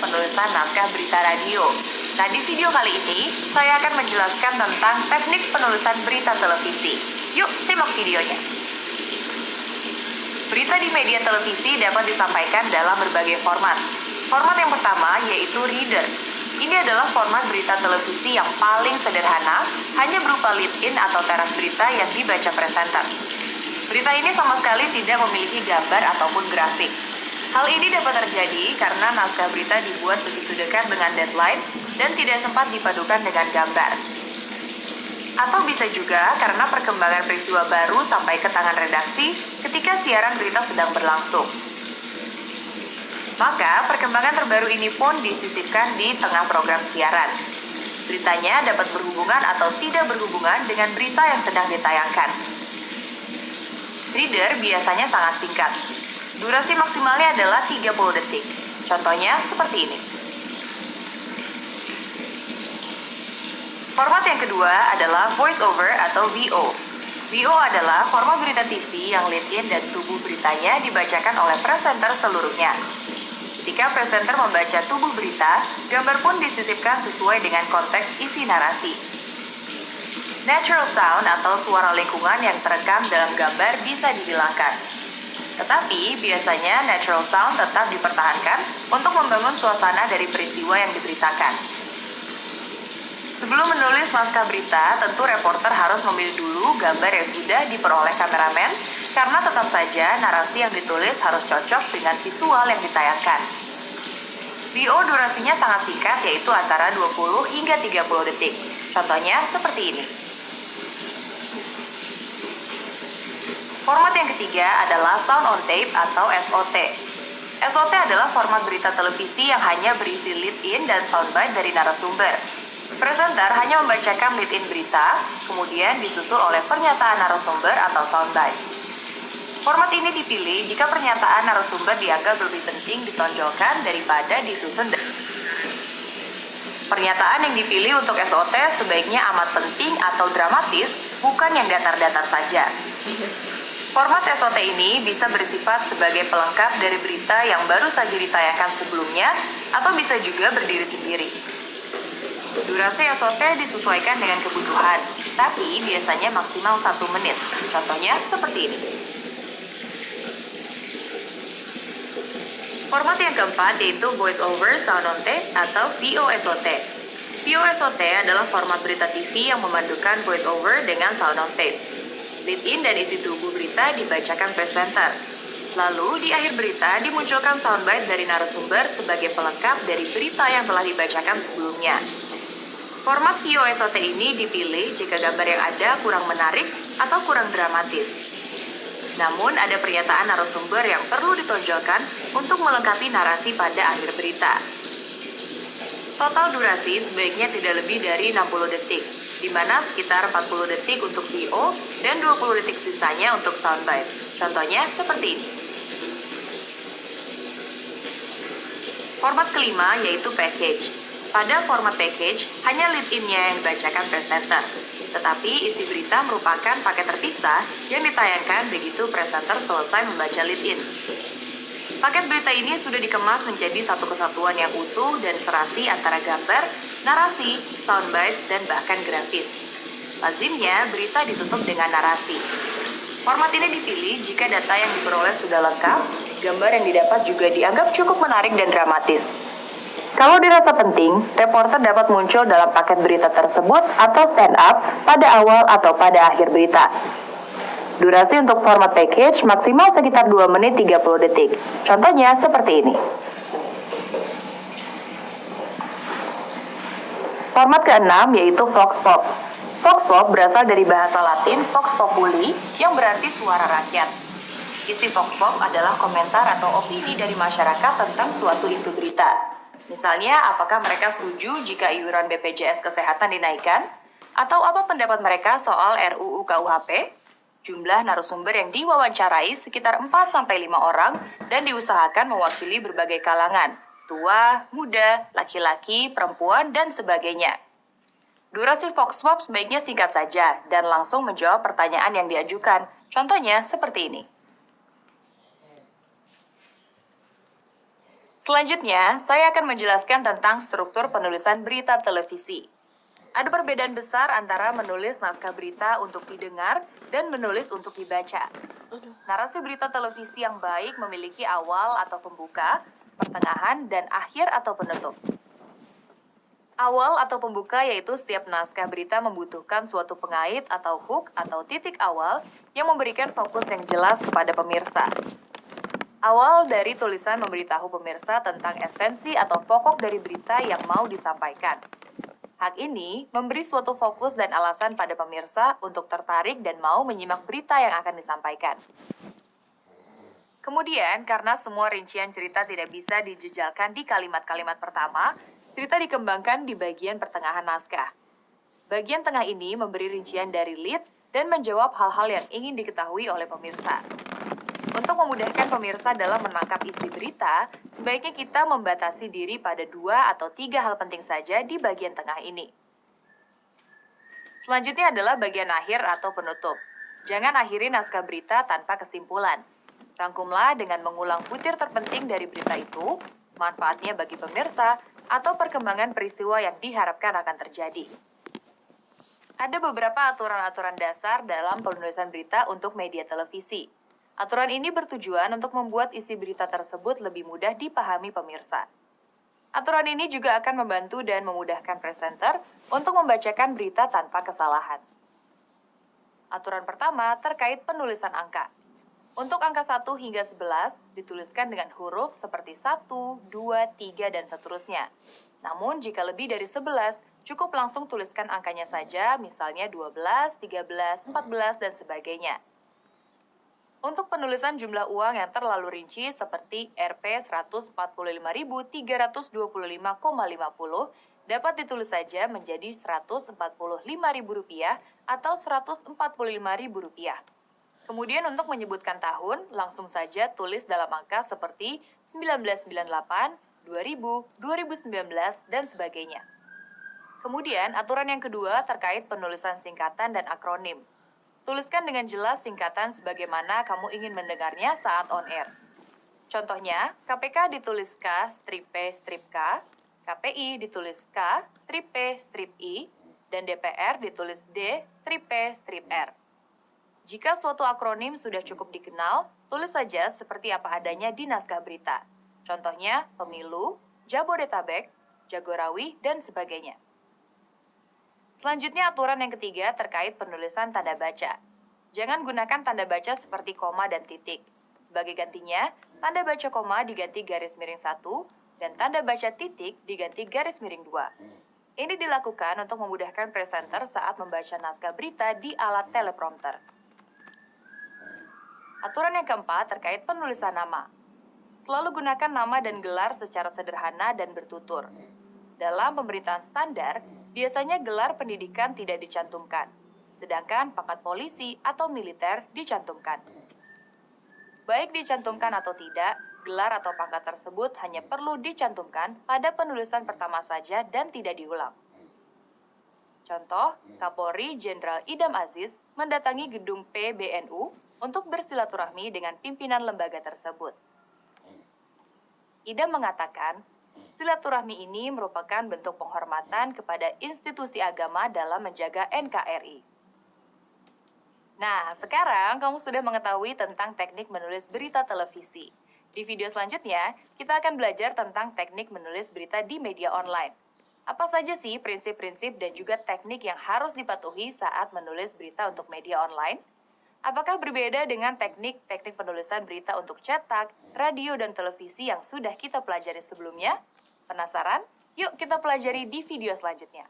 penulisan naskah berita radio. Nah, di video kali ini, saya akan menjelaskan tentang teknik penulisan berita televisi. Yuk, simak videonya. Berita di media televisi dapat disampaikan dalam berbagai format. Format yang pertama yaitu reader. Ini adalah format berita televisi yang paling sederhana, hanya berupa lead-in atau teras berita yang dibaca presenter. Berita ini sama sekali tidak memiliki gambar ataupun grafik. Hal ini dapat terjadi karena naskah berita dibuat begitu dekat dengan deadline dan tidak sempat dipadukan dengan gambar. Atau bisa juga karena perkembangan peristiwa baru sampai ke tangan redaksi ketika siaran berita sedang berlangsung. Maka, perkembangan terbaru ini pun disisipkan di tengah program siaran. Beritanya dapat berhubungan atau tidak berhubungan dengan berita yang sedang ditayangkan. Reader biasanya sangat singkat. Durasi maksimalnya adalah 30 detik. Contohnya seperti ini. Format yang kedua adalah voice over atau VO. VO adalah format berita TV yang lead-in dan tubuh beritanya dibacakan oleh presenter seluruhnya. Ketika presenter membaca tubuh berita, gambar pun disisipkan sesuai dengan konteks isi narasi. Natural sound atau suara lingkungan yang terekam dalam gambar bisa dihilangkan. Tetapi biasanya natural sound tetap dipertahankan untuk membangun suasana dari peristiwa yang diberitakan. Sebelum menulis naskah berita, tentu reporter harus memilih dulu gambar yang sudah diperoleh kameramen, karena tetap saja narasi yang ditulis harus cocok dengan visual yang ditayangkan. VO durasinya sangat singkat, yaitu antara 20 hingga 30 detik. Contohnya seperti ini. Format yang ketiga adalah sound on tape atau SOT. SOT adalah format berita televisi yang hanya berisi lead-in dan soundbite dari narasumber. Presenter hanya membacakan lead-in berita, kemudian disusul oleh pernyataan narasumber atau soundbite. Format ini dipilih jika pernyataan narasumber dianggap lebih penting ditonjolkan daripada disusun. Pernyataan yang dipilih untuk SOT sebaiknya amat penting atau dramatis, bukan yang datar-datar saja. Format SOT ini bisa bersifat sebagai pelengkap dari berita yang baru saja ditayangkan sebelumnya, atau bisa juga berdiri sendiri. Durasi SOT disesuaikan dengan kebutuhan, tapi biasanya maksimal 1 menit. Contohnya seperti ini. Format yang keempat yaitu voice over sound on tape atau VOSOT. VOSOT adalah format berita TV yang memadukan voice over dengan sound on tape. Lead-in dan isi tubuh berita dibacakan presenter. Lalu, di akhir berita dimunculkan soundbite dari narasumber sebagai pelengkap dari berita yang telah dibacakan sebelumnya. Format VOSOT ini dipilih jika gambar yang ada kurang menarik atau kurang dramatis. Namun, ada pernyataan narasumber yang perlu ditonjolkan untuk melengkapi narasi pada akhir berita. Total durasi sebaiknya tidak lebih dari 60 detik. Di mana sekitar 40 detik untuk VO dan 20 detik sisanya untuk soundbite. Contohnya seperti ini. Format kelima yaitu package. Pada format package, hanya lead-in-nya yang dibacakan presenter. Tetapi isi berita merupakan paket terpisah yang ditayangkan begitu presenter selesai membaca lead-in. Paket berita ini sudah dikemas menjadi satu kesatuan yang utuh dan serasi antara gambar, narasi, soundbite, dan bahkan grafis. Lazimnya, berita ditutup dengan narasi. Format ini dipilih jika data yang diperoleh sudah lengkap, gambar yang didapat juga dianggap cukup menarik dan dramatis. Kalau dirasa penting, reporter dapat muncul dalam paket berita tersebut atau stand up pada awal atau pada akhir berita. Durasi untuk format package maksimal sekitar 2 menit 30 detik. Contohnya seperti ini. Format keenam yaitu Vox Pop. Vox Pop berasal dari bahasa Latin Vox Populi yang berarti suara rakyat. Isi Vox Pop adalah komentar atau opini dari masyarakat tentang suatu isu berita. Misalnya, apakah mereka setuju jika iuran BPJS Kesehatan dinaikkan? Atau apa pendapat mereka soal RUU KUHP? Jumlah narasumber yang diwawancarai sekitar 4-5 orang dan diusahakan mewakili berbagai kalangan, tua, muda, laki-laki, perempuan, dan sebagainya. Durasi Vox Pop sebaiknya singkat saja dan langsung menjawab pertanyaan yang diajukan. Contohnya seperti ini. Selanjutnya, saya akan menjelaskan tentang struktur penulisan berita televisi. Ada perbedaan besar antara menulis naskah berita untuk didengar dan menulis untuk dibaca. Narasi berita televisi yang baik memiliki awal atau pembuka, pertengahan, dan akhir atau penutup. Awal atau pembuka yaitu setiap naskah berita membutuhkan suatu pengait atau hook atau titik awal yang memberikan fokus yang jelas kepada pemirsa. Awal dari tulisan memberitahu pemirsa tentang esensi atau pokok dari berita yang mau disampaikan. Hak ini memberi suatu fokus dan alasan pada pemirsa untuk tertarik dan mau menyimak berita yang akan disampaikan. Kemudian, karena semua rincian cerita tidak bisa dijejalkan di kalimat-kalimat pertama, cerita dikembangkan di bagian pertengahan naskah. Bagian tengah ini memberi rincian dari lead dan menjawab hal-hal yang ingin diketahui oleh pemirsa. Untuk memudahkan pemirsa dalam menangkap isi berita, sebaiknya kita membatasi diri pada 2 atau 3 hal penting saja di bagian tengah ini. Selanjutnya adalah bagian akhir atau penutup. Jangan akhiri naskah berita tanpa kesimpulan. Rangkumlah dengan mengulang butir terpenting dari berita itu, manfaatnya bagi pemirsa, atau perkembangan peristiwa yang diharapkan akan terjadi. Ada beberapa aturan-aturan dasar dalam penulisan berita untuk media televisi. Aturan ini bertujuan untuk membuat isi berita tersebut lebih mudah dipahami pemirsa. Aturan ini juga akan membantu dan memudahkan presenter untuk membacakan berita tanpa kesalahan. Aturan pertama terkait penulisan angka. Untuk angka 1 hingga 11 dituliskan dengan huruf seperti 1, 2, 3, dan seterusnya. Namun jika lebih dari 11, cukup langsung tuliskan angkanya saja, misalnya 12, 13, 14, dan sebagainya. Untuk penulisan jumlah uang yang terlalu rinci seperti Rp 145.325,50 dapat ditulis saja menjadi Rp145.000 atau Rp145.000. Kemudian untuk menyebutkan tahun, langsung saja tulis dalam angka seperti 1998, 2000, 2019, dan sebagainya. Kemudian aturan yang kedua terkait penulisan singkatan dan akronim. Tuliskan dengan jelas singkatan sebagaimana kamu ingin mendengarnya saat on air. Contohnya, KPK ditulis K strip P strip K, KPI ditulis K strip P strip I, dan DPR ditulis D strip P strip R. Jika suatu akronim sudah cukup dikenal, tulis saja seperti apa adanya di naskah berita. Contohnya, Pemilu, Jabodetabek, Jagorawi, dan sebagainya. Selanjutnya aturan yang ketiga terkait penulisan tanda baca. Jangan gunakan tanda baca seperti koma dan titik. Sebagai gantinya, tanda baca koma diganti garis miring 1 dan tanda baca titik diganti garis miring 2. Ini dilakukan untuk memudahkan presenter saat membaca naskah berita di alat teleprompter. Aturan yang keempat terkait penulisan nama. Selalu gunakan nama dan gelar secara sederhana dan bertutur. Dalam pemerintahan standar, biasanya gelar pendidikan tidak dicantumkan, sedangkan pangkat polisi atau militer dicantumkan. Baik dicantumkan atau tidak, gelar atau pangkat tersebut hanya perlu dicantumkan pada penulisan pertama saja dan tidak diulang. Contoh, Kapolri Jenderal Idam Aziz mendatangi gedung PBNU untuk bersilaturahmi dengan pimpinan lembaga tersebut. Idam mengatakan, silaturahmi ini merupakan bentuk penghormatan kepada institusi agama dalam menjaga NKRI. Nah, sekarang kamu sudah mengetahui tentang teknik menulis berita televisi. Di video selanjutnya, kita akan belajar tentang teknik menulis berita di media online. Apa saja sih prinsip-prinsip dan juga teknik yang harus dipatuhi saat menulis berita untuk media online? Apakah berbeda dengan teknik-teknik penulisan berita untuk cetak, radio, dan televisi yang sudah kita pelajari sebelumnya? Penasaran? Yuk kita pelajari di video selanjutnya.